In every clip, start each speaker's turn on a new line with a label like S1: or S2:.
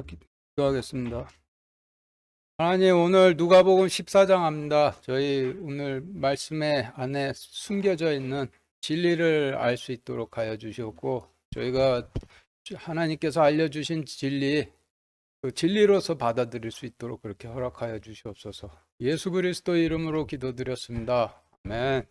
S1: 기도하겠습니다. 하나님, 오늘 누가복음 14장 합니다. 저희 오늘 말씀에 안에 숨겨져 있는 진리를 알 수 있도록 하여 주시옵고, 저희가 하나님께서 알려주신 진리, 그 진리로서 받아들일 수 있도록 그렇게 허락하여 주시옵소서. 예수 그리스도 이름으로 기도드렸습니다. 아멘.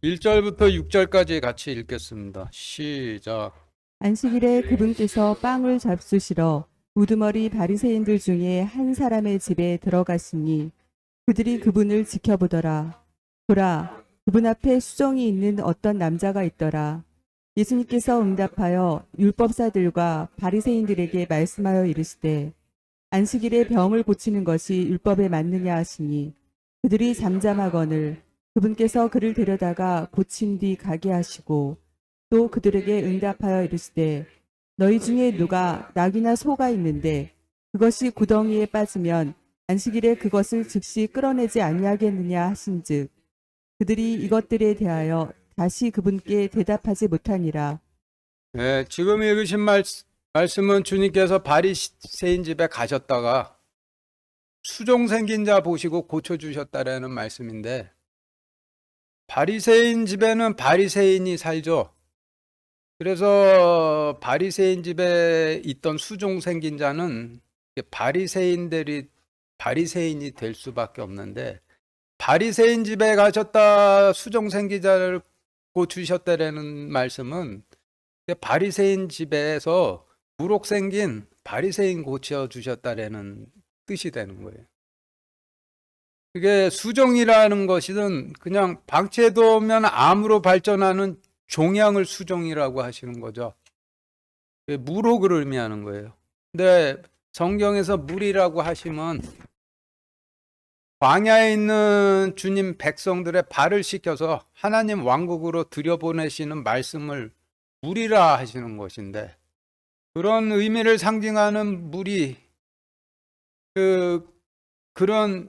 S1: 1절부터 6절까지 같이 읽겠습니다. 시작.
S2: 안식일에 그분께서 빵을 잡수시러 우두머리 바리새인들 중에 한 사람의 집에 들어가시니 그들이 그분을 지켜보더라. 보라, 그분 앞에 수종이 있는 어떤 남자가 있더라. 예수님께서 응답하여 율법사들과 바리새인들에게 말씀하여 이르시되 안식일에 병을 고치는 것이 율법에 맞느냐 하시니 그들이 잠잠하거늘 그분께서 그를 데려다가 고친 뒤 가게 하시고 또 그들에게 응답하여 이르시되 너희 중에 누가 낙이나 소가 있는데 그것이 구덩이에 빠지면 안식일에 그것을 즉시 끌어내지 아니하겠느냐 하신즉 그들이 이것들에 대하여 다시 그분께 대답하지 못하니라.
S1: 네, 지금 읽으신 말씀은 주님께서 바리새인 집에 가셨다가 수종 생긴 자 보시고 고쳐주셨다라는 말씀인데, 바리새인 집에는 바리새인이 살죠. 그래서 바리새인 집에 있던 수종 생긴 자는 바리새인이 될 수밖에 없는데, 바리새인 집에 가셨다 수종 생긴 자를 고주셨다라는 말씀은 바리새인 집에서 무록 생긴 바리새인 고쳐 주셨다라는 뜻이 되는 거예요. 그게 수종이라는 것은 그냥 방치해두면 암으로 발전하는 종양을 수종이라고 하시는 거죠. 무록을 의미하는 거예요. 근데 성경에서 물이라고 하시면 광야에 있는 주님 백성들의 발을 씻겨서 하나님 왕국으로 들여보내시는 말씀을 물이라 하시는 것인데, 그런 의미를 상징하는 물이 그런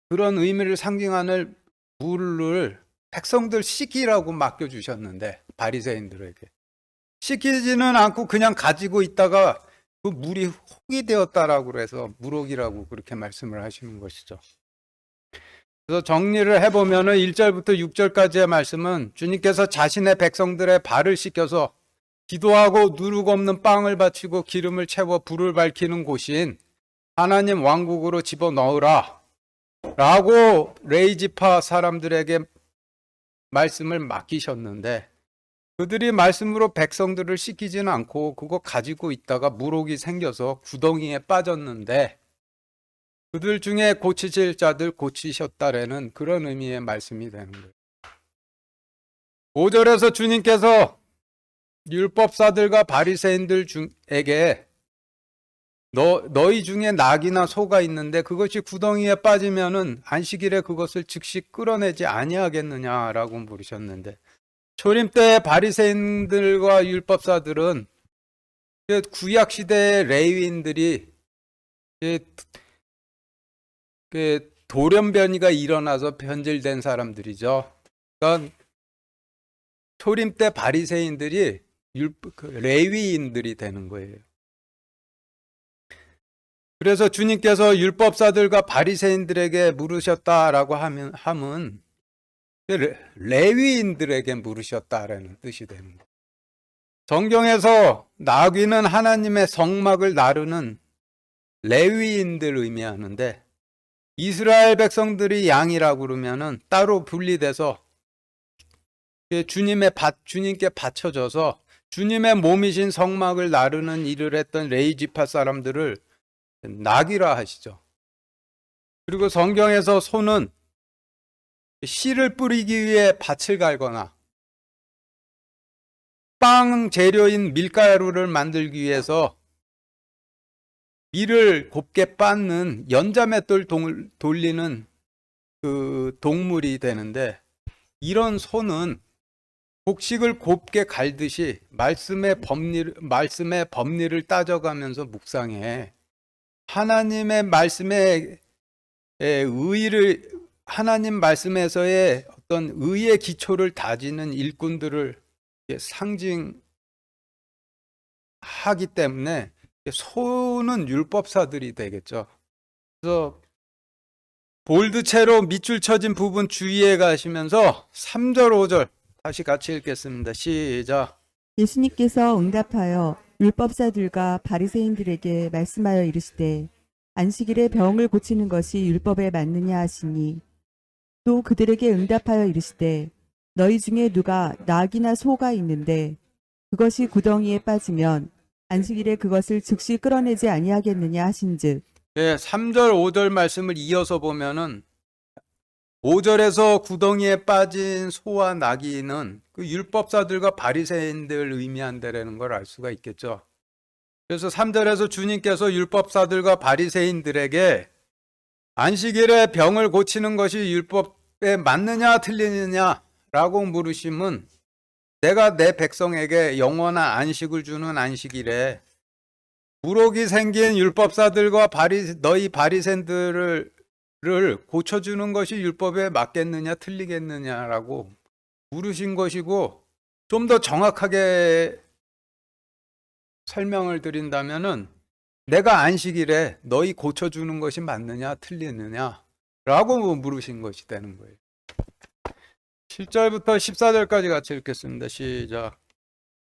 S1: 의미를 상징하는 물을 백성들 씻기라고 맡겨주셨는데, 바리새인들에게 씻기지는 않고 그냥 가지고 있다가 그 물이 혹이 되었다라고 그래서 무록이라고 그렇게 말씀을 하시는 것이죠. 그래서 정리를 해보면은 1절부터 6절까지의 말씀은 주님께서 자신의 백성들의 발을 씻겨서 기도하고 누룩 없는 빵을 바치고 기름을 채워 불을 밝히는 곳인 하나님 왕국으로 집어넣으라 라고 레위지파 사람들에게 말씀을 맡기셨는데, 그들이 말씀으로 백성들을 씻기지는 않고 그거 가지고 있다가 무록이 생겨서 구덩이에 빠졌는데, 그들 중에 고치실 자들 고치셨다라는 그런 의미의 말씀이 되는 거예요. 5절에서 주님께서 율법사들과 바리새인들 중에게 너희 중에 낙이나 소가 있는데 그것이 구덩이에 빠지면은 안식일에 그것을 즉시 끌어내지 아니하겠느냐라고 물으셨는데, 초림 때 바리새인들과 율법사들은 구약 시대의 레위인들이 돌연변이가 일어나서 변질된 사람들이죠. 그러니까 초림 때 바리새인들이 레위인들이 되는 거예요. 그래서 주님께서 율법사들과 바리새인들에게 물으셨다라고 함은 레위인들에게 물으셨다라는 뜻이 되는 거예요. 성경에서 나귀는 하나님의 성막을 나르는 레위인들 의미하는데, 이스라엘 백성들이 양이라고 그러면은 따로 분리돼서 주님께 바쳐져서 주님의 몸이신 성막을 나르는 일을 했던 레위지파 사람들을 나귀라 하시죠. 그리고 성경에서 소는 씨를 뿌리기 위해 밭을 갈거나 빵 재료인 밀가루를 만들기 위해서 밀을 곱게 빻는 연자맷돌 돌리는 그 동물이 되는데, 이런 소는 곡식을 곱게 갈듯이 말씀의 법리를 따져가면서 묵상해 하나님의 말씀의 의의를, 하나님 말씀에서의 어떤 의의 기초를 다지는 일꾼들을 상징하는 하기 때문에 소는 율법사들이 되겠죠. 그래서 볼드체로 밑줄 쳐진 부분 주의해 가시면서 3절, 5절 다시 같이 읽겠습니다. 시작.
S2: 예수님께서 응답하여 율법사들과 바리새인들에게 말씀하여 이르시되 안식일에 병을 고치는 것이 율법에 맞느냐 하시니 또 그들에게 응답하여 이르시되 너희 중에 누가 낙이나 소가 있는데 그것이 구덩이에 빠지면 안식일에 그것을 즉시 끌어내지 아니하겠느냐 하신즉
S1: 네, 3절, 5절 말씀을 이어서 보면은 5절에서 구덩이에 빠진 소와 나귀는 그 율법사들과 바리새인들 의미한다라는 걸 알 수가 있겠죠. 그래서 3절에서 주님께서 율법사들과 바리새인들에게 안식일에 병을 고치는 것이 율법에 맞느냐 틀리느냐라고 물으심은 내가 내 백성에게 영원한 안식을 주는 안식일에 부록이 생긴 율법사들과 너희 바리새인들을 고쳐주는 것이 율법에 맞겠느냐 틀리겠느냐라고 물으신 것이고, 좀 더 정확하게 설명을 드린다면은 내가 안식일에 너희 고쳐주는 것이 맞느냐 틀리느냐라고 물으신 것이 되는 거예요. 7절부터 14절까지 같이 읽겠습니다. 시작.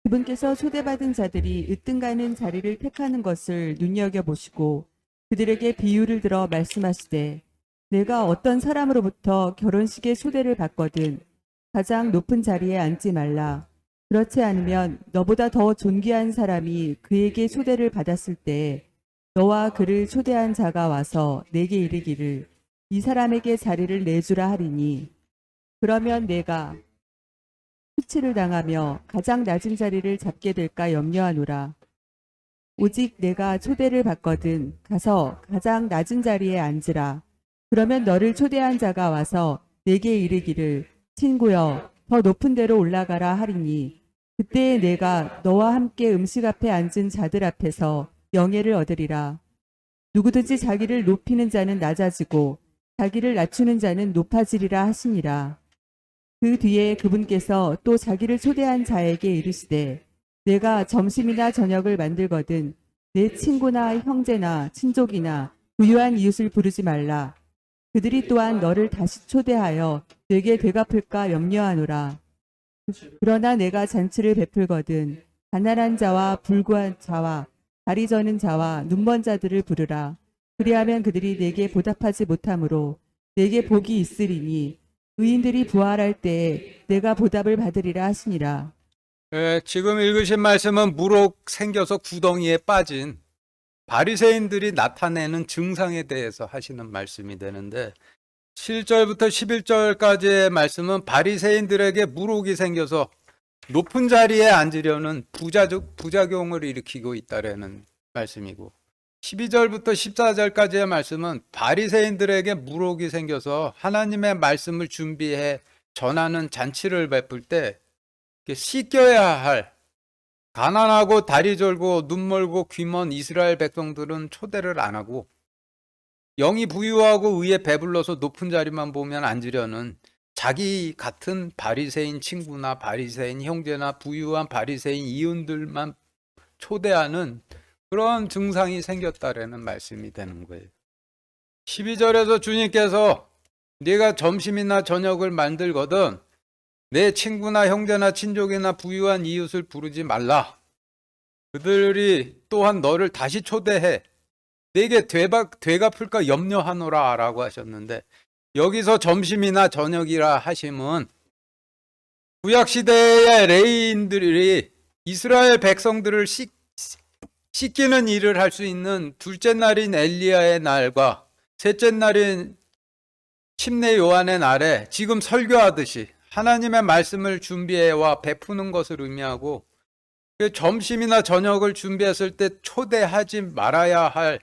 S2: 그분께서 초대받은 자들이 으뜸가는 자리를 택하는 것을 눈여겨보시고 그들에게 비유를 들어 말씀하시되 내가 어떤 사람으로부터 결혼식에 초대를 받거든 가장 높은 자리에 앉지 말라. 그렇지 않으면 너보다 더 존귀한 사람이 그에게 초대를 받았을 때 너와 그를 초대한 자가 와서 내게 이르기를 이 사람에게 자리를 내주라 하리니 그러면 내가 수치를 당하며 가장 낮은 자리를 잡게 될까 염려하노라. 오직 내가 초대를 받거든 가서 가장 낮은 자리에 앉으라. 그러면 너를 초대한 자가 와서 내게 이르기를 친구여 더 높은 데로 올라가라 하리니 그때에 내가 너와 함께 음식 앞에 앉은 자들 앞에서 영예를 얻으리라. 누구든지 자기를 높이는 자는 낮아지고 자기를 낮추는 자는 높아지리라 하시니라. 그 뒤에 그분께서 또 자기를 초대한 자에게 이르시되 내가 점심이나 저녁을 만들거든 내 친구나 형제나 친족이나 부유한 이웃을 부르지 말라. 그들이 또한 너를 다시 초대하여 내게 되갚을까 염려하노라. 그러나 내가 잔치를 베풀거든 가난한 자와 불구한 자와 다리 저는 자와 눈먼 자들을 부르라. 그리하면 그들이 내게 보답하지 못하므로 내게 복이 있으리니 의인들이 부활할 때에 내가 보답을 받으리라 하시니라.
S1: 지금 읽으신 말씀은 무록 생겨서 구덩이에 빠진 바리새인들이 나타내는 증상에 대해서 하시는 말씀이 되는데, 7절부터 11절까지의 말씀은 바리새인들에게 무록이 생겨서 높은 자리에 앉으려는 부작용을 일으키고 있다라는 말씀이고, 12절부터 14절까지의 말씀은 바리새인들에게 무록이 생겨서 하나님의 말씀을 준비해 전하는 잔치를 베풀 때 씻겨야 할 가난하고 다리 절고 눈 멀고 귀 먼 이스라엘 백성들은 초대를 안 하고 영이 부유하고 의에 배불러서 높은 자리만 보면 앉으려는 자기 같은 바리새인 친구나 바리새인 형제나 부유한 바리새인 이웃들만 초대하는 그런 증상이 생겼다라는 말씀이 되는 거예요. 12절에서 주님께서 네가 점심이나 저녁을 만들거든 내 친구나 형제나 친족이나 부유한 이웃을 부르지 말라. 그들이 또한 너를 다시 초대해 내게 되갚을까 염려하노라 라고 하셨는데, 여기서 점심이나 저녁이라 하심은 구약시대의 레위인들이 이스라엘 백성들을 씻기는 일을 할 수 있는 둘째 날인 엘리야의 날과 셋째 날인 침례 요한의 날에 지금 설교하듯이 하나님의 말씀을 준비해와 베푸는 것을 의미하고, 점심이나 저녁을 준비했을 때 초대하지 말아야 할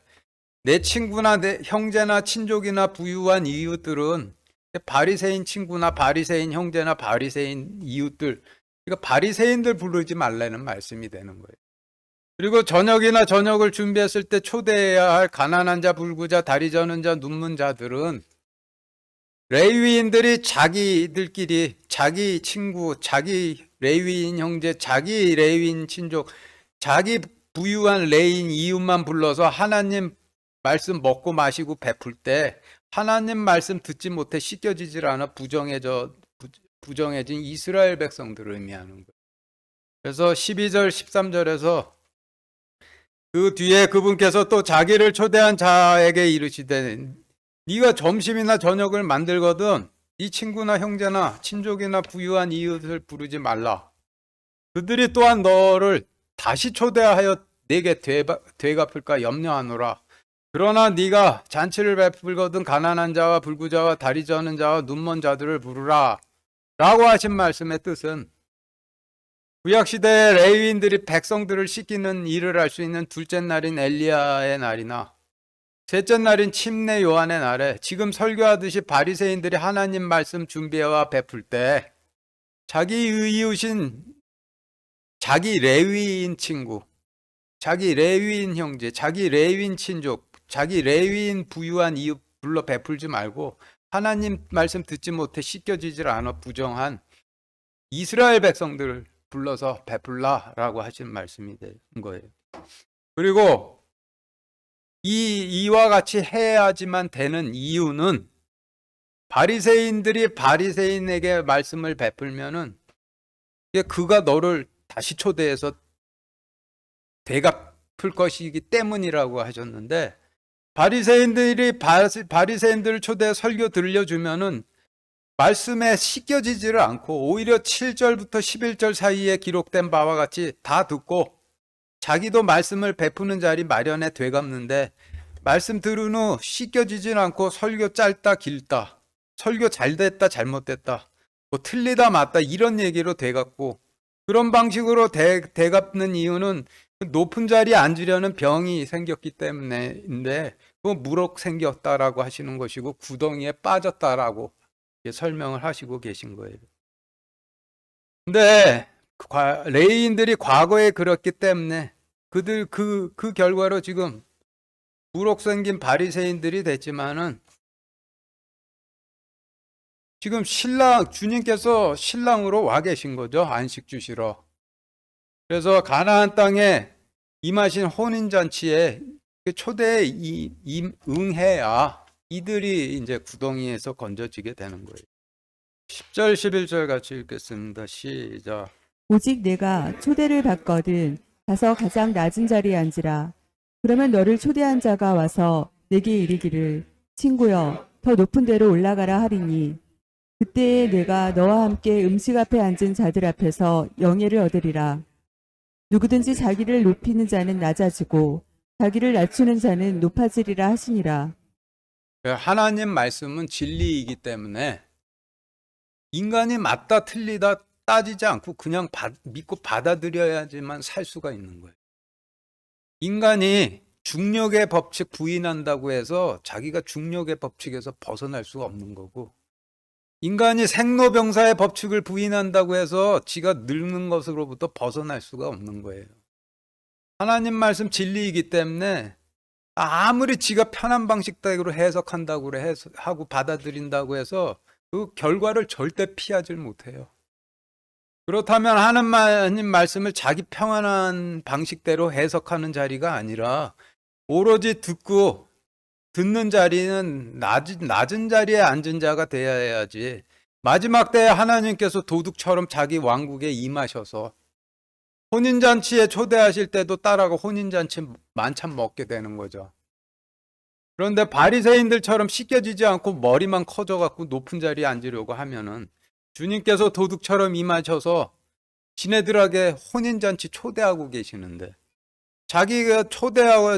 S1: 내 친구나 내 형제나 친족이나 부유한 이웃들은 바리새인 친구나 바리새인 형제나 바리새인 이웃들, 그러니까 바리새인들 부르지 말라는 말씀이 되는 거예요. 그리고 저녁을 준비했을 때 초대해야 할 가난한 자, 불구자, 다리 저는 자, 눈먼 자들은 레위인들이 자기들끼리 자기 친구, 자기 레위인 형제, 자기 레위인 친족, 자기 부유한 레인 이웃만 불러서 하나님 말씀 먹고 마시고 베풀 때 하나님 말씀 듣지 못해 씻겨지질 않아 부정해진 이스라엘 백성들을 의미하는 거예요. 그래서 12절 13절에서 그 뒤에 그분께서 또 자기를 초대한 자에게 이르시되 네가 점심이나 저녁을 만들거든 네 친구나 형제나 친족이나 부유한 이웃을 부르지 말라. 그들이 또한 너를 다시 초대하여 내게 되갚을까 염려하노라. 그러나 네가 잔치를 베풀거든 가난한 자와 불구자와 다리 저는 자와 눈먼 자들을 부르라 라고 하신 말씀의 뜻은 구약시대에 레위인들이 백성들을 씻기는 일을 할 수 있는 둘째 날인 엘리야의 날이나 셋째 날인 침례 요한의 날에 지금 설교하듯이 바리새인들이 하나님 말씀 준비해와 베풀 때 자기 이웃인 자기 레위인 친구, 자기 레위인 형제, 자기 레위인 친족, 자기 레위인 부유한 이웃 불러 베풀지 말고 하나님 말씀 듣지 못해 씻겨지질 않아 부정한 이스라엘 백성들을 불러서 베풀라라고 하신 말씀이 된 거예요. 그리고 이와 같이 해야지만 되는 이유는 바리새인들이 바리새인에게 말씀을 베풀면은 그가 너를 다시 초대해서 되갚을 것이기 때문이라고 하셨는데 바리새인들을 초대해 설교 들려주면은 말씀에 씻겨지지를 않고 오히려 7절부터 11절 사이에 기록된 바와 같이 다 듣고 자기도 말씀을 베푸는 자리 마련해 되갚는데 말씀 들은 후 씻겨지질 않고 설교 짧다 길다 설교 잘됐다 잘못됐다 뭐 틀리다 맞다 이런 얘기로 되갚고 그런 방식으로 되갚는 이유는 높은 자리에 앉으려는 병이 생겼기 때문인데 그 무럭 생겼다라고 하시는 것이고 구덩이에 빠졌다라고 설명을 하시고 계신 거예요. 근데 레위인들이 과거에 그렇기 때문에 그들 그 결과로 지금 무럭 생긴 바리새인들이 됐지만은 지금 주님께서 신랑으로 와 계신 거죠. 안식 주시러. 그래서 가나안 땅에 임하신 혼인잔치에 초대에 응해야 이들이 이제 구덩이에서 건져지게 되는 거예요. 10절 11절 같이 읽겠습니다. 시작.
S2: 오직 내가 초대를 받거든 가서 가장 낮은 자리에 앉으라. 그러면 너를 초대한 자가 와서 내게 이르기를 친구여 더 높은 데로 올라가라 하리니 그때에 내가 너와 함께 음식 앞에 앉은 자들 앞에서 영예를 얻으리라. 누구든지 자기를 높이는 자는 낮아지고 자기를 낮추는 자는 높아지리라 하시니라.
S1: 하나님 말씀은 진리이기 때문에 인간이 맞다 틀리다 따지지 않고 그냥 믿고 받아들여야지만 살 수가 있는 거예요. 인간이 중력의 법칙 부인한다고 해서 자기가 중력의 법칙에서 벗어날 수가 없는 거고 인간이 생로병사의 법칙을 부인한다고 해서 지가 늙는 것으로부터 벗어날 수가 없는 거예요. 하나님 말씀 진리이기 때문에 아무리 지가 편한 방식대로 해석한다고 하고 받아들인다고 해서 그 결과를 절대 피하지 못해요. 그렇다면 하나님 말씀을 자기 평안한 방식대로 해석하는 자리가 아니라 오로지 듣는 자리는 낮은 자리에 앉은 자가 되어야지 마지막 때에 하나님께서 도둑처럼 자기 왕국에 임하셔서 혼인잔치에 초대하실 때도 따라가 혼인잔치 만찬 먹게 되는 거죠. 그런데 바리새인들처럼 씻겨지지 않고 머리만 커져갖고 높은 자리에 앉으려고 하면은 주님께서 도둑처럼 임하셔서 지네들에게 혼인잔치 초대하고 계시는데 자기가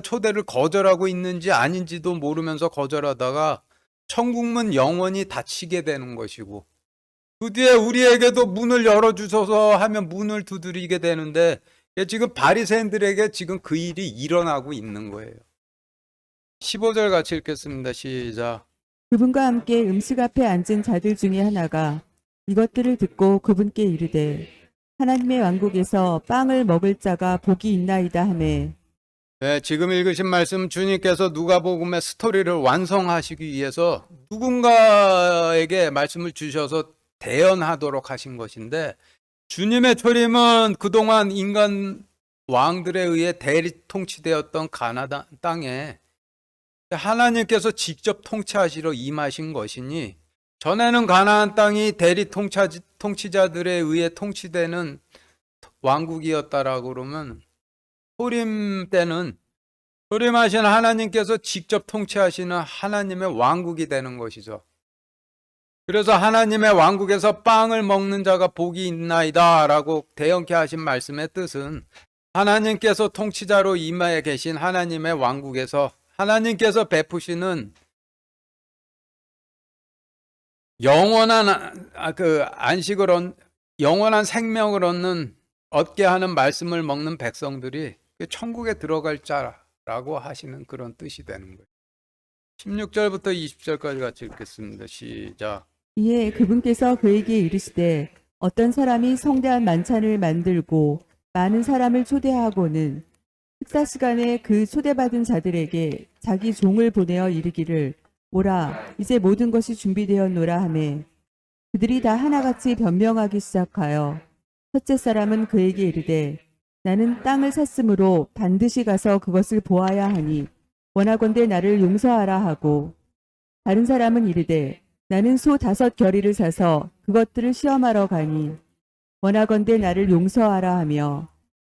S1: 초대를 거절하고 있는지 아닌지도 모르면서 거절하다가 천국문 영원히 닫히게 되는 것이고 그 뒤에 우리에게도 문을 열어주셔서 하면 문을 두드리게 되는데 지금 바리새인들에게 지금 그 일이 일어나고 있는 거예요. 15절 같이 읽겠습니다. 시작.
S2: 그분과 함께 음식 앞에 앉은 자들 중에 하나가 이것들을 듣고 그분께 이르되 하나님의 왕국에서 빵을 먹을 자가 복이 있나이다 하매.
S1: 네, 지금 읽으신 말씀 주님께서 누가복음의 스토리를 완성하시기 위해서 누군가에게 말씀을 주셔서 대언하도록 하신 것인데 주님의 초림은 그동안 인간 왕들에 의해 대리 통치되었던 가나안 땅에 하나님께서 직접 통치하시러 임하신 것이니, 전에는 가나안 땅이 대리 통치자들에 의해 통치되는 왕국이었다라고 그러면, 소림 때는 소림하신 하나님께서 직접 통치하시는 하나님의 왕국이 되는 것이죠. 그래서 하나님의 왕국에서 빵을 먹는 자가 복이 있나이다 라고 대언케 하신 말씀의 뜻은, 하나님께서 통치자로 임하에 계신 하나님의 왕국에서 하나님께서 베푸시는 영원한 영원한 생명을 얻게 하는 말씀을 먹는 백성들이 천국에 들어갈 자라고 하시는 그런 뜻이 되는 거예요. 16절부터 20절까지 같이 읽겠습니다. 시작.
S2: 이에 그분께서 그에게 이르시되 어떤 사람이 성대한 만찬을 만들고 많은 사람을 초대하고는 식사 시간에 그 초대받은 자들에게 자기 종을 보내어 이르기를 오라 이제 모든 것이 준비되었노라 하매 그들이 다 하나같이 변명하기 시작하여 첫째 사람은 그에게 이르되 나는 땅을 샀으므로 반드시 가서 그것을 보아야 하니 원하건대 나를 용서하라 하고, 다른 사람은 이르되 나는 소 5겨리를 사서 그것들을 시험하러 가니 원하건대 나를 용서하라 하며,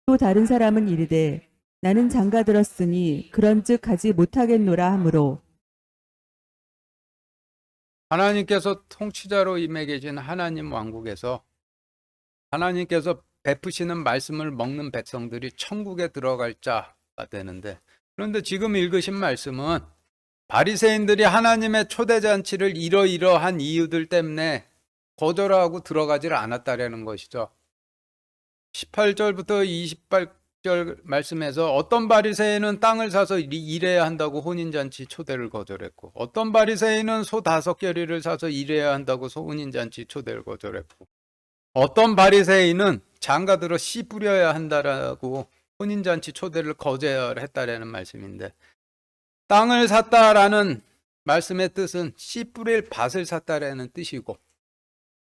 S2: 또 다른 사람은 이르되 나는 장가 들었으니 그런즉 가지 못하겠노라 하므로.
S1: 하나님께서 통치자로 임해 계신 하나님 왕국에서 하나님께서 베푸시는 말씀을 먹는 백성들이 천국에 들어갈 자가 되는데, 그런데 지금 읽으신 말씀은 바리새인들이 하나님의 초대잔치를 이러이러한 이유들 때문에 거절하고 들어가질 않았다라는 것이죠. 18절부터 28절 말씀에서 어떤 바리새인은 땅을 사서 일해야 한다고 혼인잔치 초대를 거절했고, 어떤 바리새인은 소 5겨리를 사서 일해야 한다고 혼인잔치 초대를 거절했고, 어떤 바리새인은 장가들어 씨 뿌려야 한다라고 혼인잔치 초대를 거절했다라는 말씀인데, 땅을 샀다라는 말씀의 뜻은 씨 뿌릴 밭을 샀다라는 뜻이고,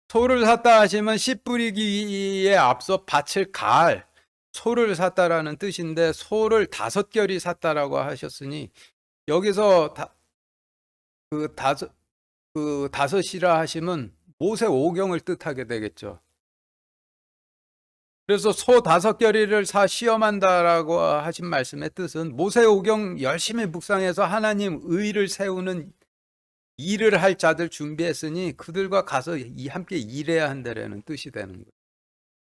S1: 소를 샀다 하시면 씨 뿌리기에 앞서 밭을 갈 소를 샀다라는 뜻인데, 소를 5겨리 샀다라고 하셨으니 여기서 다섯이라 하시면 모세 오경을 뜻하게 되겠죠. 그래서 소 5겨리를 사 시험한다라고 하신 말씀의 뜻은 모세 오경 열심히 묵상해서 하나님 의를 세우는 일을 할 자들 준비했으니 그들과 가서 함께 일해야 한다라는 뜻이 되는 거예요.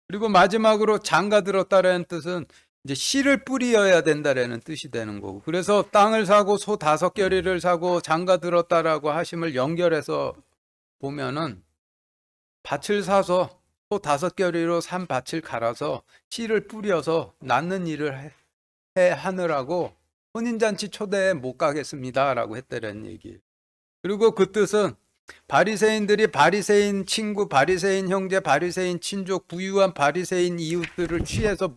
S1: 그리고 마지막으로 장가 들었다라는 뜻은 이제 씨를 뿌리어야 된다라는 뜻이 되는 거고, 그래서 땅을 사고 소 5겨리를 사고 장가 들었다라고 하심을 연결해서 보면은 밭을 사서 소 5겨리로 산 밭을 갈아서 씨를 뿌려서 낳는 일을 하느라고 혼인잔치 초대에 못 가겠습니다라고 했다라는 얘기예요. 그리고 그 뜻은 바리새인들이 바리새인 친구, 바리새인 형제, 바리새인 친족, 부유한 바리새인 이웃들을 취해서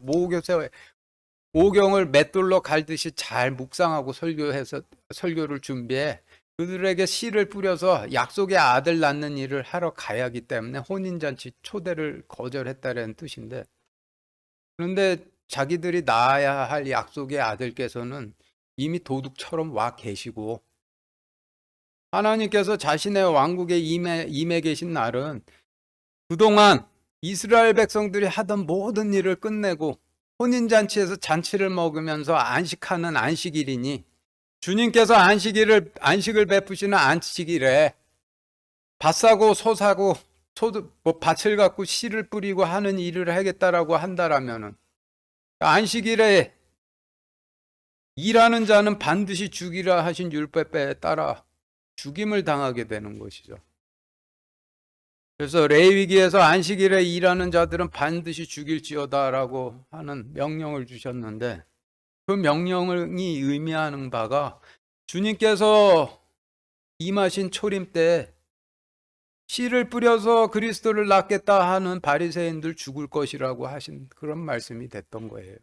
S1: 모경을 맷돌로 갈듯이 잘 묵상하고 설교를 준비해 그들에게 씨를 뿌려서 약속의 아들 낳는 일을 하러 가야 하기 때문에 혼인잔치 초대를 거절했다는 뜻인데, 그런데 자기들이 낳아야 할 약속의 아들께서는 이미 도둑처럼 와 계시고, 하나님께서 자신의 왕국에 임해 계신 날은 그동안 이스라엘 백성들이 하던 모든 일을 끝내고 혼인잔치에서 잔치를 먹으면서 안식하는 안식일이니, 주님께서 안식을 베푸시는 안식일에 밭 사고 소 사고 밭을 갖고 씨를 뿌리고 하는 일을 하겠다라고 한다라면은, 안식일에 일하는 자는 반드시 죽이라 하신 율법에 따라 죽임을 당하게 되는 것이죠. 그래서 레위기에서 안식일에 일하는 자들은 반드시 죽일지어다라고 하는 명령을 주셨는데, 그 명령이 의미하는 바가 주님께서 임하신 초림 때 씨를 뿌려서 그리스도를 낳겠다 하는 바리새인들 죽을 것이라고 하신 그런 말씀이 됐던 거예요.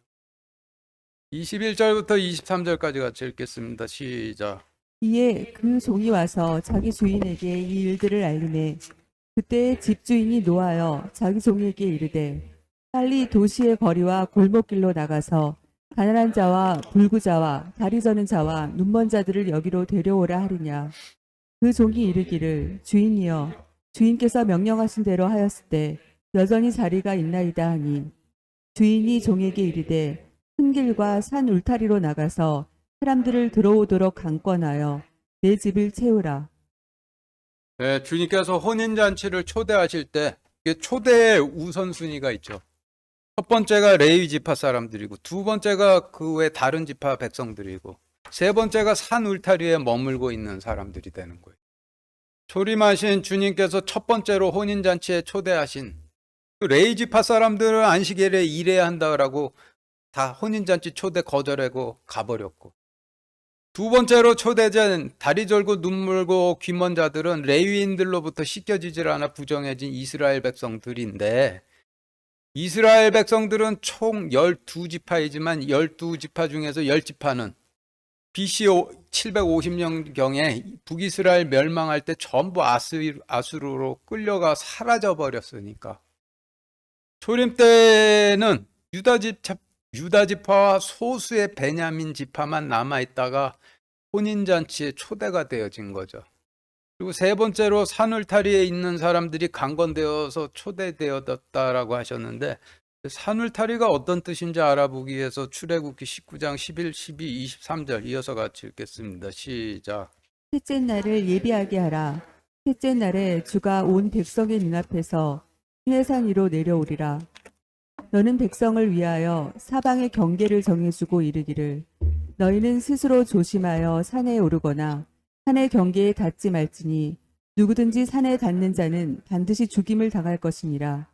S1: 21절부터 23절까지 같이 읽겠습니다. 시작.
S2: 이에 그 종이 와서 자기 주인에게 이 일들을 알리매 그때 집주인이 노하여 자기 종에게 이르되 빨리 도시의 거리와 골목길로 나가서 가난한 자와 불구자와 다리 저는 자와 눈먼 자들을 여기로 데려오라 하리냐. 그 종이 이르기를 주인이여 주인께서 명령하신 대로 하였을 때 여전히 자리가 있나이다 하니 주인이 종에게 이르되 큰 길과 산 울타리로 나가서 사람들을 들어오도록 강권하여 내 집을 채우라.
S1: 네, 주님께서 혼인잔치를 초대하실 때 이게 초대의 우선순위가 있죠. 첫 번째가 레위 지파 사람들이고, 두 번째가 그 외 다른 지파 백성들이고, 세 번째가 산 울타리에 머물고 있는 사람들이 되는 거예요. 초림하신 주님께서 첫 번째로 혼인잔치에 초대하신 그 레위 지파 사람들은 안식일에 일해야 한다라고 다 혼인잔치 초대 거절하고 가버렸고, 두 번째로 초대된 다리 절고 눈 멀고 귀 먼 자들은 레위인들로부터 씻겨지질 않아 부정해진 이스라엘 백성들인데, 이스라엘 백성들은 총 12지파이지만 12지파 중에서 10지파는 BC 750년경에 북이스라엘 멸망할 때 전부 아수르로 끌려가 사라져 버렸으니까, 초림 때는 유다지파와 소수의 베냐민 지파만 남아있다가 혼인잔치에 초대가 되어진 거죠. 그리고 세 번째로 산울타리에 있는 사람들이 강건되어서 초대되었다라고 하셨는데, 산울타리가 어떤 뜻인지 알아보기 위해서 출애굽기 19장 11, 12, 23절 이어서 같이 읽겠습니다. 시작.
S2: 셋째 날을 예비하게 하라. 셋째 날에 주가 온 백성의 눈앞에서 시내산 위로 내려오리라. 너는 백성을 위하여 사방의 경계를 정해주고 이르기를 너희는 스스로 조심하여 산에 오르거나 산의 경계에 닿지 말지니 누구든지 산에 닿는 자는 반드시 죽임을 당할 것이니라.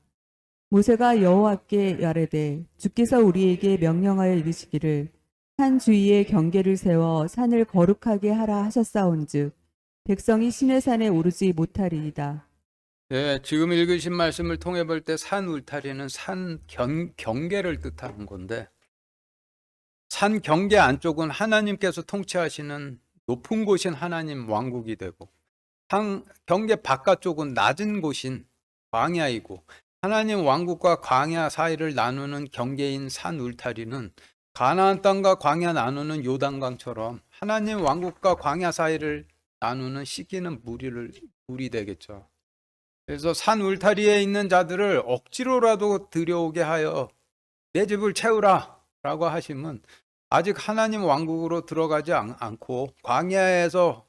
S2: 모세가 여호와께 아뢰되 주께서 우리에게 명령하여 이르시기를 산 주위에 경계를 세워 산을 거룩하게 하라 하셨사온즉 백성이 시내산에 오르지 못하리이다.
S1: 네, 지금 읽으신 말씀을 통해 볼 때 산 울타리는 산 경계를 뜻하는 건데, 산 경계 안쪽은 하나님께서 통치하시는 높은 곳인 하나님 왕국이 되고, 산 경계 바깥쪽은 낮은 곳인 광야이고, 하나님 왕국과 광야 사이를 나누는 경계인 산 울타리는 가나안 땅과 광야 나누는 요단강처럼 하나님 왕국과 광야 사이를 나누는 시기는 물이 되겠죠. 그래서 산 울타리에 있는 자들을 억지로라도 들여오게 하여 내 집을 채우라 라고 하시면, 아직 하나님 왕국으로 들어가지 않고 광야에서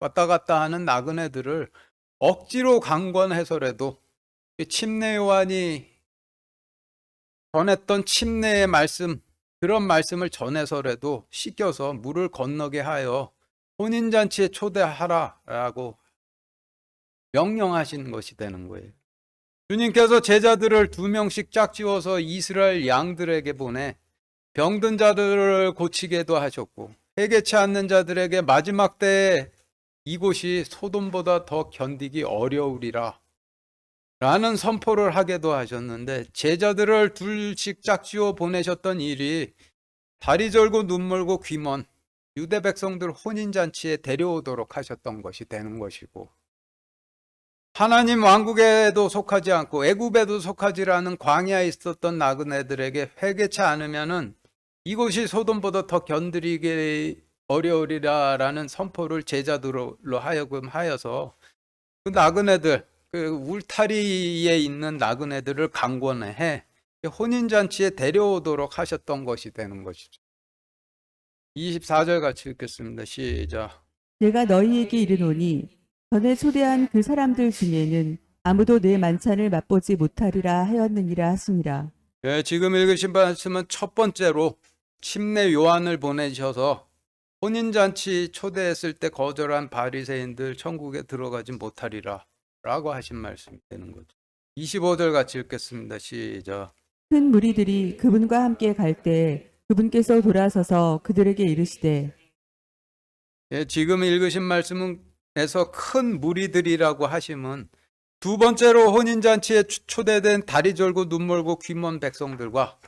S1: 왔다 갔다 하는 나그네들을 억지로 강권해서라도 침례 요한이 전했던 침례의 말씀, 그런 말씀을 전해서라도 씻겨서 물을 건너게 하여 혼인잔치에 초대하라라고 명령하신 것이 되는 거예요. 주님께서 제자들을 2명씩 짝지어서 이스라엘 양들에게 보내 병든 자들을 고치게도 하셨고, 회개치 않는 자들에게 마지막 때에 이곳이 소돔보다 더 견디기 어려우리라 라는 선포를 하게도 하셨는데, 제자들을 둘씩 짝지어 보내셨던 일이 다리 절고 눈 멀고 귀 먼 유대 백성들 혼인잔치에 데려오도록 하셨던 것이 되는 것이고, 하나님 왕국에도 속하지 않고 애굽에도 속하지 않은 광야에 있었던 나그네들에게 회개치 않으면은 이곳이 소돔보다 더 견디기 어려우리라라는 선포를 제자들로 하여금 하여서 그 나그네들, 그 울타리에 있는 나그네들을 강권해 혼인잔치에 데려오도록 하셨던 것이 되는 것이죠. 24절 같이 읽겠습니다. 시작.
S2: 내가 너희에게 이르노니 전에 초대한 그 사람들 중에는 아무도 내 만찬을 맛보지 못하리라 하였느니라 하시니라.
S1: 네, 지금 읽으신 말씀은 첫 번째로 침례 요한을 보내셔서 혼인잔치 초대했을 때 거절한 바리새인들 천국에 들어가지 못하리라 라고 하신 말씀이 되는 거죠. 25절 같이 읽겠습니다. 시작.
S2: 큰 무리들이 그분과 함께 갈 때 그분께서 돌아서서 그들에게 이르시되
S1: 예, 지금 읽으신 말씀에서 큰 무리들이라고 하시면 두 번째로 혼인잔치에 초대된 다리 절고 눈 멀고 귀 먼 백성들과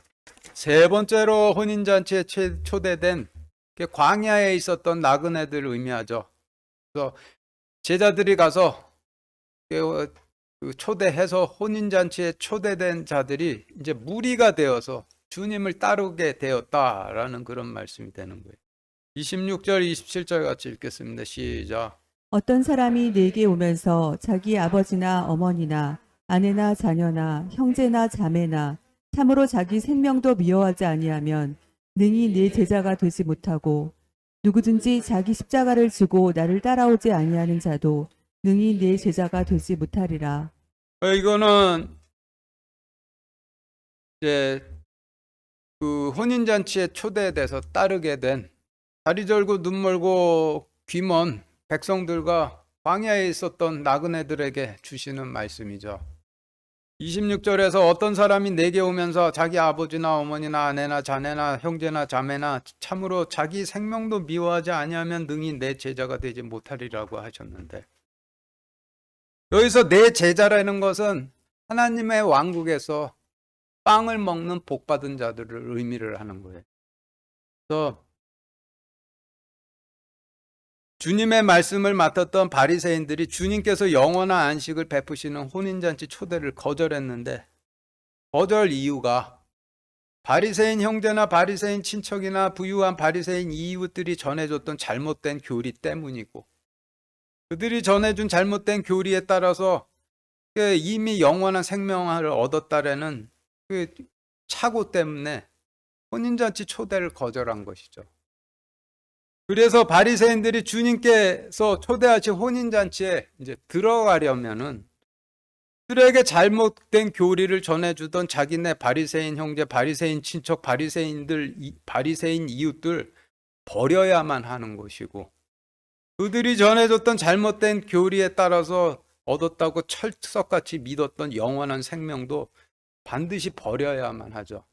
S1: 세 번째로 혼인잔치에 초대된 광야에 있었던 나그네들을 의미하죠. 그래서 제자들이 가서 그 초대해서 혼인잔치에 초대된 자들이 이제 무리가 되어서 주님을 따르게 되었다라는 그런 말씀이 되는 거예요. 26절, 27절 같이 읽겠습니다. 시작.
S2: 어떤 사람이 내게 오면서 자기 아버지나 어머니나 아내나 자녀나 형제나 자매나 참으로 자기 생명도 미워하지 아니하면 능히 내 제자가 되지 못하고 누구든지 자기 십자가를 지고 나를 따라오지 아니하는 자도 능히 내 제자가 되지 못하리라.
S1: 이거는 이제 그 혼인잔치에 초대돼서 따르게 된 다리 절고 눈 멀고 귀 먼 백성들과 광야에 있었던 나그네들에게 주시는 말씀이죠. 26절에서 어떤 사람이 내게 오면서 자기 아버지나 어머니나 아내나 자네나 형제나 자매나 참으로 자기 생명도 미워하지 아니하면 능히 내 제자가 되지 못하리라고 하셨는데, 여기서 내 제자라는 것은 하나님의 왕국에서 빵을 먹는 복받은 자들을 의미를 하는 거예요. 그래서 주님의 말씀을 맡았던 바리새인들이 주님께서 영원한 안식을 베푸시는 혼인잔치 초대를 거절했는데, 거절 이유가 바리새인 형제나 바리새인 친척이나 부유한 바리새인 이웃들이 전해줬던 잘못된 교리 때문이고, 그들이 전해준 잘못된 교리에 따라서 이미 영원한 생명을 얻었다라는 그 착오 때문에 혼인잔치 초대를 거절한 것이죠. 그래서 바리새인들이 주님께서 초대하신 혼인잔치에 이제 들어가려면은 그들에게 잘못된 교리를 전해주던 자기네 바리새인 형제, 바리새인 친척, 바리새인 이웃들 버려야만 하는 것이고, 그들이 전해줬던 잘못된 교리에 따라서 얻었다고 철석같이 믿었던 영원한 생명도 반드시 버려야만 하죠.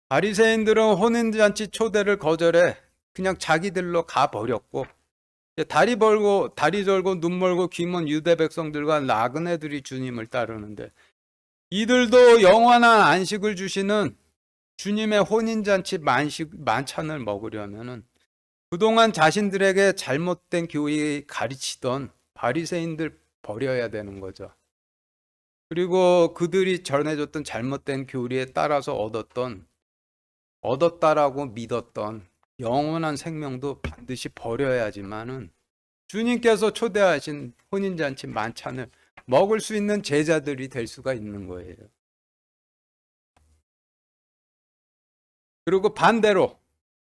S1: 바리새인들은 혼인잔치 초대를 거절해 그냥 자기들로 가버렸고, 다리 절고 눈 멀고 귀 먼 유대 백성들과 나그네들이 주님을 따르는데, 이들도 영원한 안식을 주시는 주님의 혼인잔치 만찬을 먹으려면은 그동안 자신들에게 잘못된 교리 가르치던 바리새인들 버려야 되는 거죠. 그리고 그들이 전해줬던 잘못된 교리에 따라서 얻었다라고 믿었던 영원한 생명도 반드시 버려야지만은 주님께서 초대하신 혼인잔치 만찬을 먹을 수 있는 제자들이 될 수가 있는 거예요. 그리고 반대로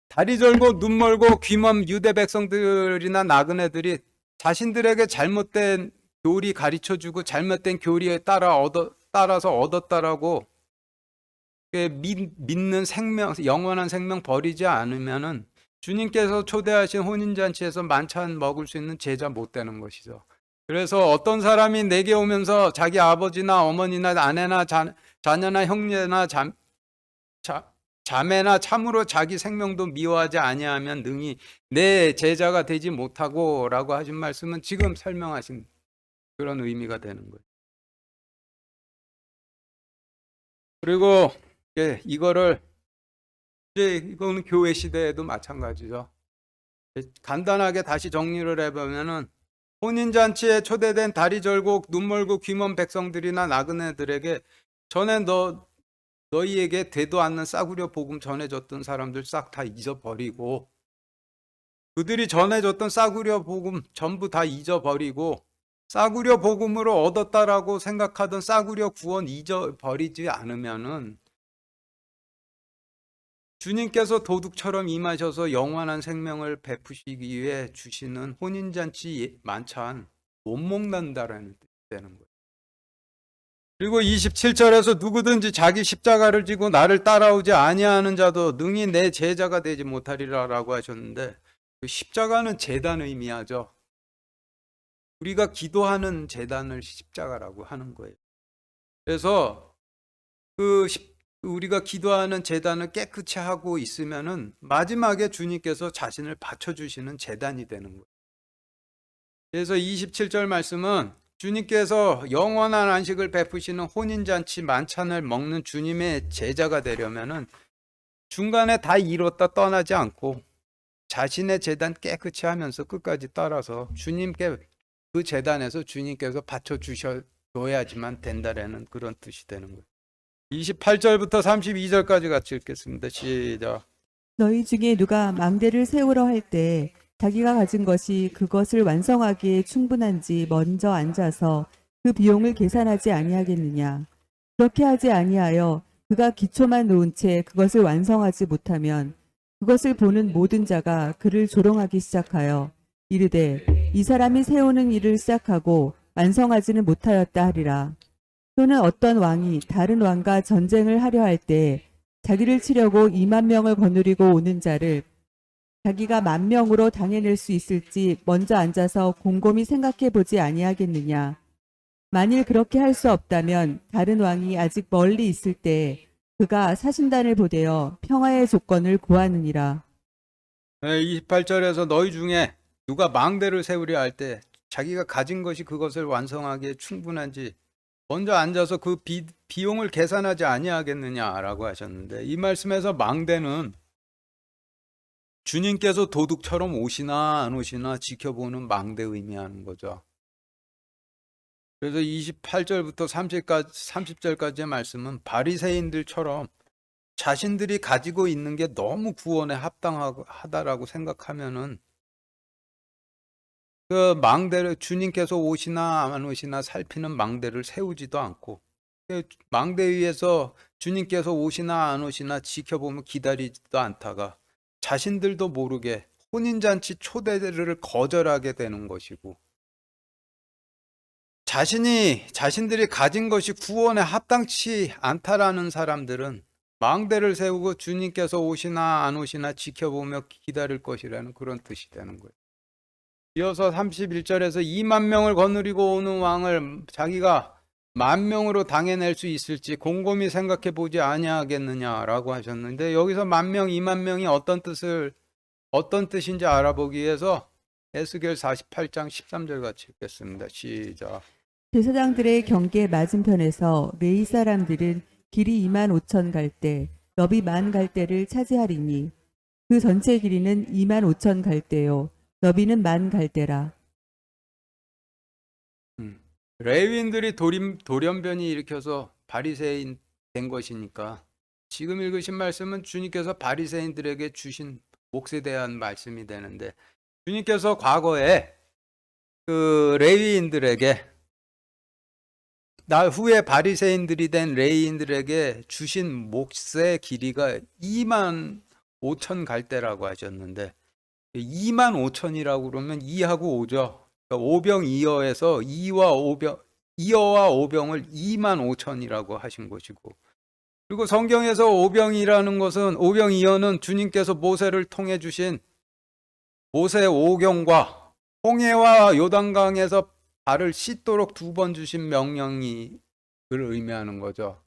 S1: 다리 절고 눈 멀고 귀 먼 유대 백성들이나 나그네들이 자신들에게 잘못된 교리 가르쳐주고 잘못된 교리에 따라서 얻었다라고 믿는 생명, 영원한 생명 버리지 않으면은 주님께서 초대하신 혼인잔치에서 만찬 먹을 수 있는 제자 못 되는 것이죠. 그래서 어떤 사람이 내게 오면서 자기 아버지나 어머니나 아내나 자녀나 형제나 자매나 참으로 자기 생명도 미워하지 아니하면 능히 내 제자가 되지 못하고 라고 하신 말씀은 지금 설명하신 그런 의미가 되는 거예요. 그리고 이거는 교회 시대에도 마찬가지죠. 간단하게 다시 정리를 해보면은 혼인잔치에 초대된 다리 절고 눈 멀고 귀 먼 백성들이나 나그네들에게 전에 너희에게 되도 않는 싸구려 복음 전해줬던 사람들 싹 다 잊어버리고, 그들이 전해줬던 싸구려 복음 전부 다 잊어버리고 싸구려 복음으로 얻었다라고 생각하던 싸구려 구원 잊어버리지 않으면은 주님께서 도둑처럼 임하셔서 영원한 생명을 베푸시기 위해 주시는 혼인잔치 만찬 못 먹는다라는 뜻이 되는 거예요. 그리고 27절에서 누구든지 자기 십자가를 지고 나를 따라오지 아니하는 자도 능히 내 제자가 되지 못하리라라고 하셨는데, 그 십자가는 제단 의미하죠. 우리가 기도하는 제단을 십자가라고 하는 거예요. 그래서 우리가 기도하는 제단을 깨끗이 하고 있으면은 마지막에 주님께서 자신을 바쳐주시는 제단이 되는 거예요. 그래서 27절 말씀은 주님께서 영원한 안식을 베푸시는 혼인잔치 만찬을 먹는 주님의 제자가 되려면은 중간에 다 이뤘다 떠나지 않고 자신의 제단 깨끗이 하면서 끝까지 따라서 주님께 그 제단에서 주님께서 바쳐주셔야 줘야지만 된다라는 그런 뜻이 되는 거예요. 28절부터 32절까지 같이 읽겠습니다. 시작.
S2: 너희 중에 누가 망대를 세우려 할 때 자기가 가진 것이 그것을 완성하기에 충분한지 먼저 앉아서 그 비용을 계산하지 아니하겠느냐. 그렇게 하지 아니하여 그가 기초만 놓은 채 그것을 완성하지 못하면 그것을 보는 모든 자가 그를 조롱하기 시작하여 이르되 이 사람이 세우는 일을 시작하고 완성하지는 못하였다 하리라. 또는 어떤 왕이 다른 왕과 전쟁을 하려 할 때 자기를 치려고 2만 명을 거느리고 오는 자를 자기가 10,000명으로 당해낼 수 있을지 먼저 앉아서 곰곰이 생각해 보지 아니하겠느냐. 만일 그렇게 할 수 없다면 다른 왕이 아직 멀리 있을 때 그가 사신단을 보내어 평화의 조건을 구하느니라.
S1: 28절에서 너희 중에 누가 망대를 세우려 할 때 자기가 가진 것이 그것을 완성하기에 충분한지 먼저 앉아서 그 비용을 계산하지 아니하겠느냐라고 하셨는데, 이 말씀에서 망대는 주님께서 도둑처럼 오시나 안 오시나 지켜보는 망대 의미하는 거죠. 그래서 28절부터 30절까지의 말씀은 바리새인들처럼 자신들이 가지고 있는 게 너무 구원에 합당하다라고 생각하면은 그 망대를 주님께서 오시나 안 오시나 살피는 망대를 세우지도 않고, 망대 위에서 주님께서 오시나 안 오시나 지켜보면 기다리지도 않다가 자신들도 모르게 혼인잔치 초대를 거절하게 되는 것이고, 자신들이 가진 것이 구원에 합당치 않다라는 사람들은 망대를 세우고 주님께서 오시나 안 오시나 지켜보며 기다릴 것이라는 그런 뜻이 되는 거예요. 이어서 31절에서 2만 명을 거느리고 오는 왕을 자기가 10,000명으로 당해낼 수 있을지 곰곰이 생각해 보지 아니하겠느냐라고 하셨는데, 여기서 10,000명, 2만 명이 어떤 뜻인지 알아보기 위해서 에스겔 48장 13절 같이 읽겠습니다. 시작.
S2: 제사장들의 경계 맞은편에서 레위 사람들은 길이 25,000 갈대, 너비 10,000 갈대를 차지하리니 그 전체 길이는 25,000 갈대요. 너비는 10,000 갈대라.
S1: 레위인들이 돌연변이 일으켜서 바리새인 된 것이니까 지금 읽으신 말씀은 주님께서 바리새인들에게 주신 몫에 대한 말씀이 되는데, 주님께서 과거에 그 레위인들에게 후에 바리새인들이 된 레위인들에게 주신 몫의 길이가 25,000 갈대라고 하셨는데, 25,000이라고 그러면 2하고 5죠. 그러니까 오병이어에서 2어와 오병을 25,000이라고 하신 것이고, 그리고 성경에서 오병이어는 주님께서 모세를 통해 주신 모세 오경과 홍해와 요단강에서 발을 씻도록 2번 주신 명령이 그를 의미하는 거죠.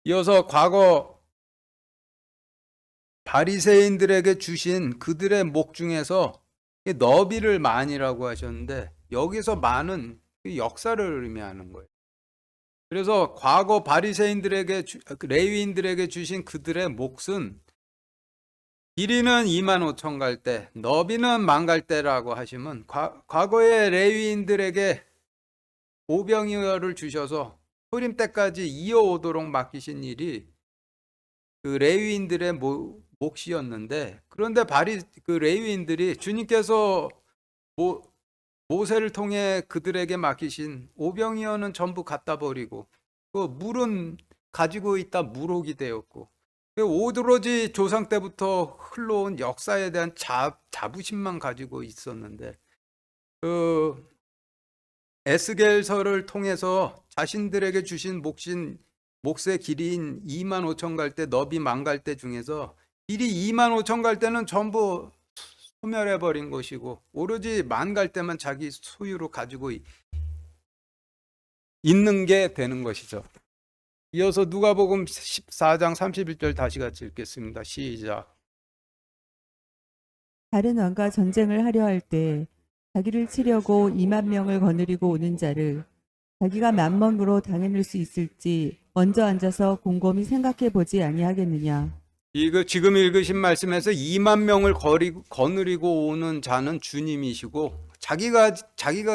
S1: 이어서 과거 바리새인들에게 주신 그들의 목 중에서 너비를 만이라고 하셨는데, 여기서 만은 역사를 의미하는 거예요. 그래서 과거 바리새인들에게 레위인들에게 주신 그들의 몫은 길이는 25,000 갈대, 너비는 10,000 갈대라고 하시면, 과거의 레위인들에게 오병이어를 주셔서 소림 때까지 이어오도록 맡기신 일이 그 레위인들의 몫이었는데, 그런데 그 레위인들이 주님께서 모세를 통해 그들에게 맡기신 오병이어는 전부 갖다 버리고, 그 물은 가지고 있다 무록이 되었고, 오로지 조상 때부터 흘러온 역사에 대한 자부심만 가지고 있었는데, 그 에스겔서를 통해서 자신들에게 주신 몫의 길이인 25,000 갈대, 너비 10,000 갈대 중에서 길이 25,000 갈대는 전부 소멸해버린 것이고, 오로지 10,000 갈대만 자기 소유로 가지고 있는 게 되는 것이죠. 이어서 누가복음 14장 31절 다시 같이 읽겠습니다. 시작.
S2: 다른 왕과 전쟁을 하려 할 때 자기를 치려고 2만 명을 거느리고 오는 자를 자기가 10,000명으로 당해낼 수 있을지 먼저 앉아서 곰곰이 생각해 보지 아니하겠느냐.
S1: 지금 읽으신 말씀에서 2만 명을 거느리고 오는 자는 주님이시고, 자기가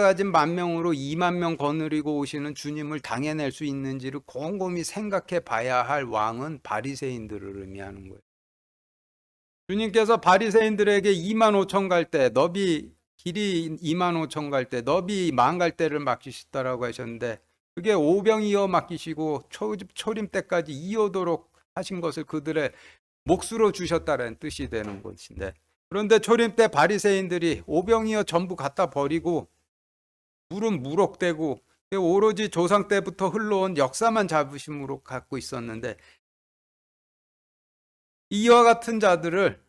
S1: 가진 10,000명으로 20,000명 거느리고 오시는 주님을 당해낼 수 있는지를 곰곰이 생각해 봐야 할 왕은 바리새인들을 의미하는 거예요. 주님께서 바리새인들에게 25,000 갈 때 너비 길이 25,000 갈 때 너비 10,000 갈 때를 맡기시다라고 하셨는데, 그게 오병이어 맡기시고 초림 때까지 이어도록 하신 것을 그들의 몫으로 주셨다는 뜻이 되는 것인데, 그런데 초림 때 바리새인들이 오병이어 전부 갖다 버리고 물은 무록되고 오로지 조상 때부터 흘러온 역사만 자부심으로 갖고 있었는데, 이와 같은 자들을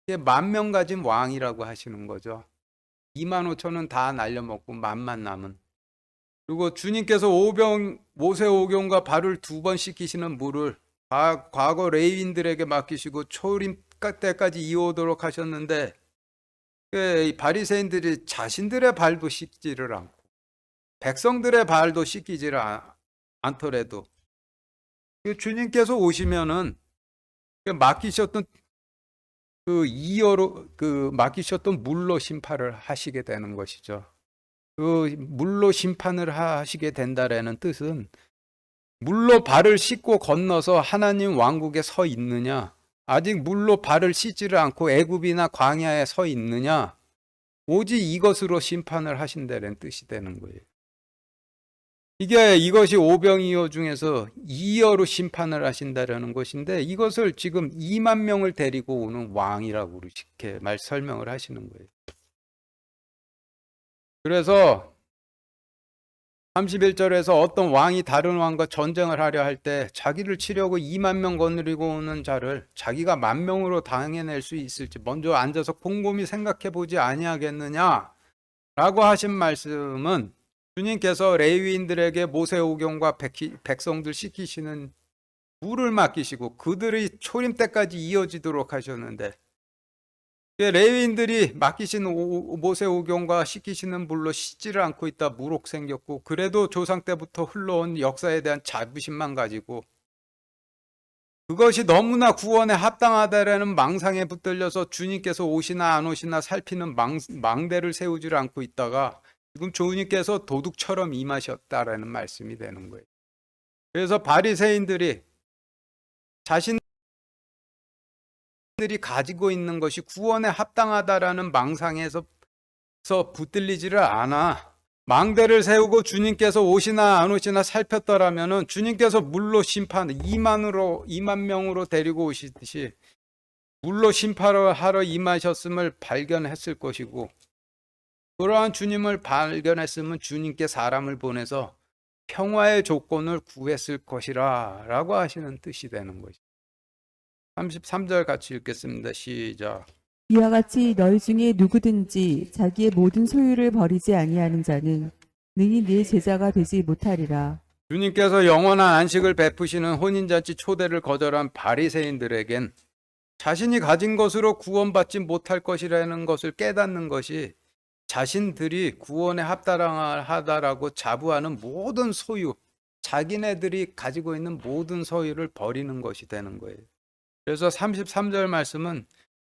S1: 10,000명 가진 왕이라고 하시는 거죠. 25,000은 다 날려먹고 10,000만 남은. 그리고 주님께서 모세오경과 발을 2번 씻기시는 물을 과거 레위인들에게 맡기시고 초림 때까지 이어오도록 하셨는데, 이 바리새인들이 자신들의 발도 씻지를 않고 백성들의 발도 씻기지를 않더라도 주님께서 오시면은 맡기셨던 맡기셨던 물로 심판을 하시게 되는 것이죠. 그 물로 심판을 하시게 된다라는 뜻은, 물로 발을 씻고 건너서 하나님 왕국에 서 있느냐, 아직 물로 발을 씻지를 않고 애굽이나 광야에 서 있느냐, 오직 이것으로 심판을 하신다는 뜻이 되는 거예요. 이것이 오병이어 중에서 이어로 심판을 하신다라는 것인데, 이것을 지금 20,000명을 데리고 오는 왕이라고 이렇게 설명을 하시는 거예요. 그래서 31절에서 어떤 왕이 다른 왕과 전쟁을 하려 할 때 자기를 치려고 20,000명 거느리고 오는 자를 자기가 10,000명으로 당해낼 수 있을지 먼저 앉아서 곰곰이 생각해 보지 아니하겠느냐 라고 하신 말씀은, 주님께서 레위인들에게 모세오경과 백성들 씻기시는 물을 맡기시고 그들의 초림 때까지 이어지도록 하셨는데, 레위인들이 맡기신 모세오경과 씻기시는 물로 씻지를 않고 있다 무록 생겼고, 그래도 조상 때부터 흘러온 역사에 대한 자부심만 가지고 그것이 너무나 구원에 합당하다라는 망상에 붙들려서 주님께서 오시나 안 오시나 살피는 망대를 세우지 않고 있다가 지금 주님께서 도둑처럼 임하셨다라는 말씀이 되는 거예요. 그래서 바리새인들이 자신들이 가지고 있는 것이 구원에 합당하다라는 망상에서 붙들리지를 않아 망대를 세우고 주님께서 오시나 안 오시나 살폈더라면은, 주님께서 물로 심판 20,000명으로 데리고 오시듯이 물로 심판을 하러 임하셨음을 발견했을 것이고, 그러한 주님을 발견했으면 주님께 사람을 보내서 평화의 조건을 구했을 것이라 라고 하시는 뜻이 되는 것이죠. 33절 같이 읽겠습니다. 시작.
S2: 이와 같이 너희 중에 누구든지 자기의 모든 소유를 버리지 아니하는 자는 능히 네 제자가 되지 못하리라.
S1: 주님께서 영원한 안식을 베푸시는 혼인잔치 초대를 거절한 바리새인들에겐 자신이 가진 것으로 구원받지 못할 것이라는 것을 깨닫는 것이, 자신들이 구원에 합당하다라고 자부하는 모든 소유, 자기네들이 가지고 있는 모든 소유를 버리는 것이 되는 거예요. 그래서 33절 말씀은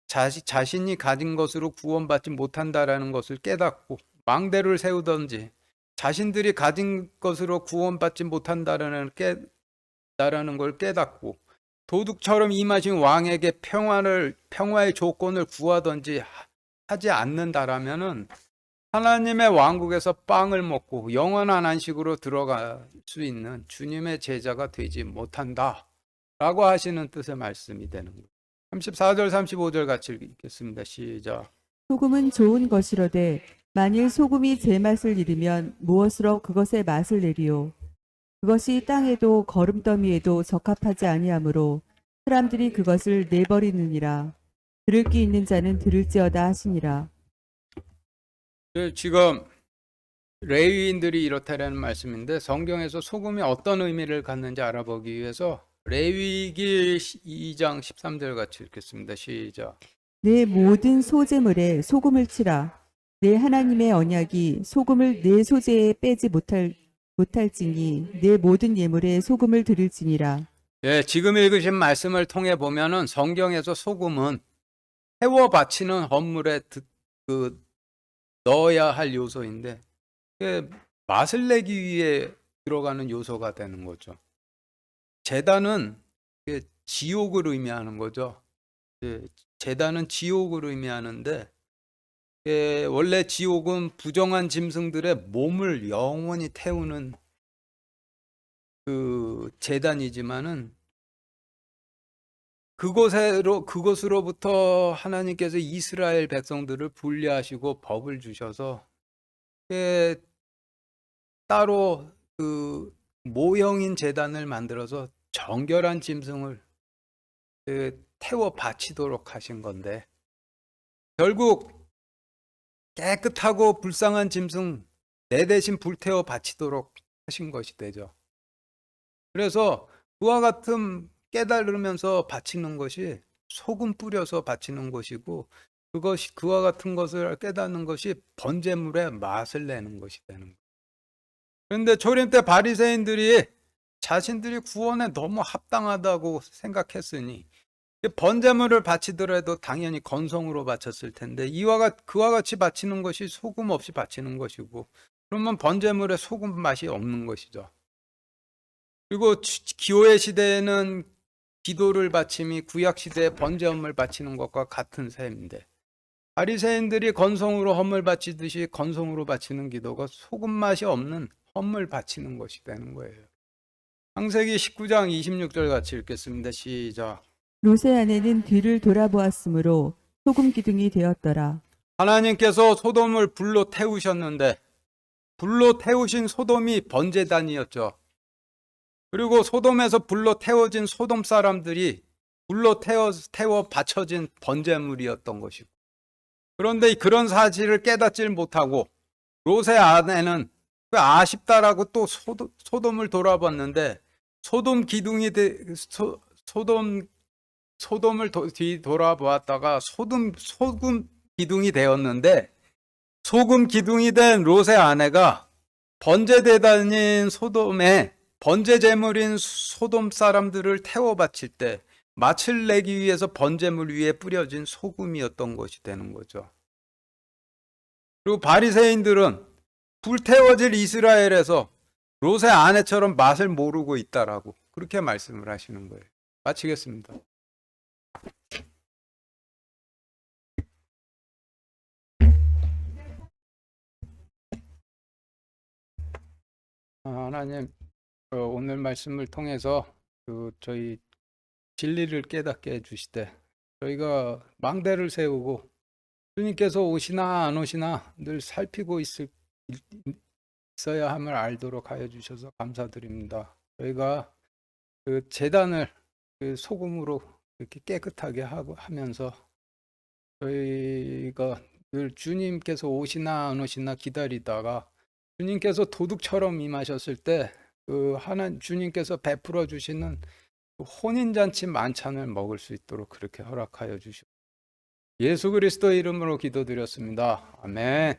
S1: 자신이 가진 것으로 구원받지 못한다라는 것을 깨닫고 망대를 세우든지, 자신들이 가진 것으로 구원받지 못한다라는 걸 깨닫고 도둑처럼 임하신 왕에게 평화의 조건을 구하든지 하지 않는다라면은 하나님의 왕국에서 빵을 먹고 영원한 안식으로 들어갈 수 있는 주님의 제자가 되지 못한다 라고 하시는 뜻의 말씀이 되는 거예요. 34절 35절 같이 읽겠습니다. 시작.
S2: 소금은 좋은 것이로되 만일 소금이 제 맛을 잃으면 무엇으로 그것의 맛을 내리요. 그것이 땅에도 거름더미에도 적합하지 아니하므로 사람들이 그것을 내버리느니라. 들을 귀 있는 자는 들을지어다 하시니라.
S1: 지금 레위인들이 이렇다라는 말씀인데, 성경에서 소금이 어떤 의미를 갖는지 알아보기 위해서 레위기 2장 13절 같이 읽겠습니다. 시작.
S2: 내 모든 소재물에 소금을 치라. 내 하나님의 언약이 소금을 내 소재에 빼지 못할지니 내 모든 예물에 소금을 드릴지니라.
S1: 예, 지금 읽으신 말씀을 통해 보면은 성경에서 소금은 태워 바치는 헌물에 넣어야 할 요소인데 이게 맛을 내기 위해 들어가는 요소가 되는 거죠. 제단은 이게 지옥을 의미하는 거죠. 예, 제단은 지옥을 의미하는데 원래 지옥은 부정한 짐승들의 몸을 영원히 태우는 그 제단이지만은 그것으로부터 하나님께서 이스라엘 백성들을 분리하시고 법을 주셔서 따로 그 모형인 제단을 만들어서 정결한 짐승을 태워 바치도록 하신 건데, 결국 깨끗하고 불쌍한 짐승 내 대신 불태워 바치도록 하신 것이 되죠. 그래서 그와 같은 깨달으면서 바치는 것이 소금 뿌려서 바치는 것이고, 그것이 그와 같은 것을 깨닫는 것이 번제물의 맛을 내는 것이 되는 거예요. 그런데 초림 때 바리새인들이 자신들이 구원에 너무 합당하다고 생각했으니 번제물을 바치더라도 당연히 건성으로 바쳤을 텐데 그와 같이 바치는 것이 소금 없이 바치는 것이고, 그러면 번제물에 소금 맛이 없는 것이죠. 그리고 기호의 시대에는 기도를 바침이 구약 시대에 번제물을 바치는 것과 같은 셈인데, 바리새인들이 건성으로 헌물 바치듯이 건성으로 바치는 기도가 소금 맛이 없는 헌물 바치는 것이 되는 거예요. 창세기 19장 26절 같이 읽겠습니다. 시작.
S2: 롯의 아내는 뒤를 돌아보았으므로 소금 기둥이 되었더라.
S1: 하나님께서 소돔을 불로 태우셨는데 불로 태우신 소돔이 번제단이었죠. 그리고 소돔에서 불로 태워진 소돔 사람들이 불로 태워 바쳐진 번제물이었던 것이고, 그런데 그런 사실을 깨닫질 못하고 롯의 아내는 아쉽다라고 또 소돔을 돌아봤는데 소돔을 뒤돌아보았다가 소금 기둥이 되었는데, 소금 기둥이 된 롯의 아내가 번제대단인 소돔에 번제 제물인 소돔 사람들을 태워 바칠 때 맛을 내기 위해서 번제물 위에 뿌려진 소금이었던 것이 되는 거죠. 그리고 바리새인들은 불태워질 이스라엘에서 롯의 아내처럼 맛을 모르고 있다라고 그렇게 말씀을 하시는 거예요. 마치겠습니다. 하나님, 오늘 말씀을 통해서 저희 진리를 깨닫게 해주시되 저희가 망대를 세우고 주님께서 오시나 안 오시나 늘 살피고 있어야 함을 알도록 하여 주셔서 감사드립니다. 저희가 그 제단을 그 소금으로 이렇게 깨끗하게 하면서 저희가 늘 주님께서 오시나 안 오시나 기다리다가 주님께서 도둑처럼 임하셨을 때 주님께서 베풀어 주시는 혼인잔치 만찬을 먹을 수 있도록 그렇게 허락하여 주시고 예수 그리스도 이름으로 기도드렸습니다. 아멘.